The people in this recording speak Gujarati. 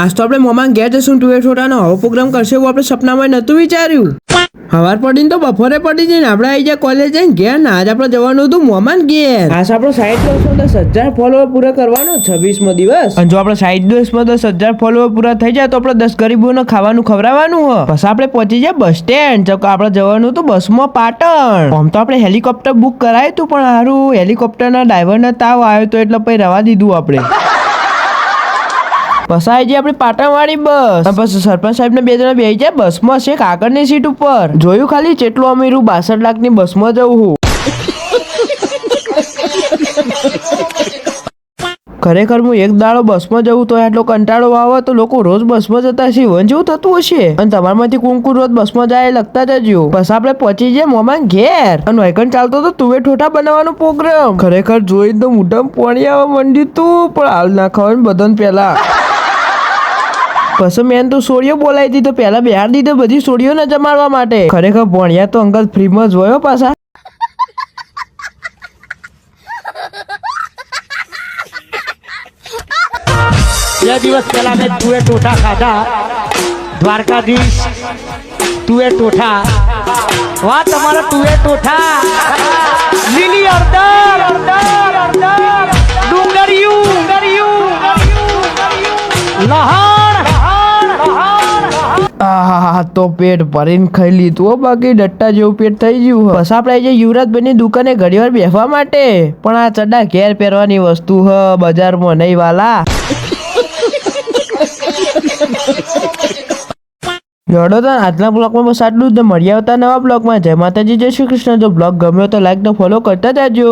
આજ તો આપણે મોમાં ઘેર જશું ટુએ છોટાનો આવો પ્રોગ્રામ કરશે એવું આપણે સપનામાં નહોતું વિચાર્યું. સવાર પડીને તો બપોરે પડી જઈને આપણે આવી જાય કોલેજ જઈને ઘેર ને આજ આપણે જવાનું હતું મોમાં ઘેર. આજ આપણો 60-10,000 ફોલોવર પૂરા કરવાનો 26મો દિવસ. અને જો આપણે 60 દિવસમાં 10,000 ફોલોવર પૂરા થઈ જાય તો આપણે 10 ગરીબોને ખાવાનું ખવડાવવાનું હોય. પછી આપણે પહોંચી જાય બસ સ્ટેન્ડ. જો આપણે જવાનું હતું બસમાં પાટણ. આમ તો આપણે હેલિકોપ્ટર બુક કરાયું હતું પણ સારું હેલિકોપ્ટરના ડ્રાઈવરને તાવ આવ્યો તો એટલે પછી રવા દીધું આપણે. પછી આવી જાય આપણી પાટણવાળી બસ. પછી સરપંચ સાહેબ ને 2 જણા બેસી જાય બસમાં છે આગળની સીટ ઉપર. જોયું ખાલી કેટલું અમીરું 62 લાખની બસમાં જવું હું. ખરેખર હું એક દાડો બસમાં જવું તો આટલો કંટાળો આવે તો લોકો રોજ બસમાં જતા હશે વન જેવું થતું હશે. અને તમારામાંથી કુંકુ રોજ બસમાં જાય લગતા જજો. પછી આપણે પહોંચી જાય મોમાં ઘેર અને વાયકન ચાલતો તો તુવે ઠોઠા બનાવવાનો પ્રોગ્રામ. ખરેખર જોઈને તો મોઢામાં પાણી આવવા માંડ્યું તું પણ હાલ ના ખવાય બધાને પહેલા. પછી મેં તો સોળીઓ બોલાવી હતી તો પહેલા બિહાર દીધો બધી સોળીઓને જમાડવા માટે. ખરેખર ભણ્યા તો અંકલ ફ્રીમાં જ હોય પાછા. બે દિવસ પહેલા મેં તુએ ટોઠા ખાધા દ્વારકાધીશ તુએ ટોઠા. વાહ તમારા તુએ ટોઠા લીલી અડદર ડુંગરિયું લહણ. આહા તો પેટ ભરીને ખાઈ લીધું હો બાકી ડટ્ટા જેવું પેટ થઈ ગયું. બસ આપણે જે યુવરાજભાઈની દુકાને ઘડીવાર બેસવા માટે પણ આ ચડા ઘેર પહેરવાની વસ્તુ હ બજારમાં નહીં વાલા. જોડો તો આજના બ્લોગમાં બસ આટલું જ. મળી આવતા નવા બ્લોગમાં. જય માતાજી, જય શ્રી કૃષ્ણ. જો બ્લોગ ગમ્યો તો લાઈક ને ફોલો કરતા જાજો.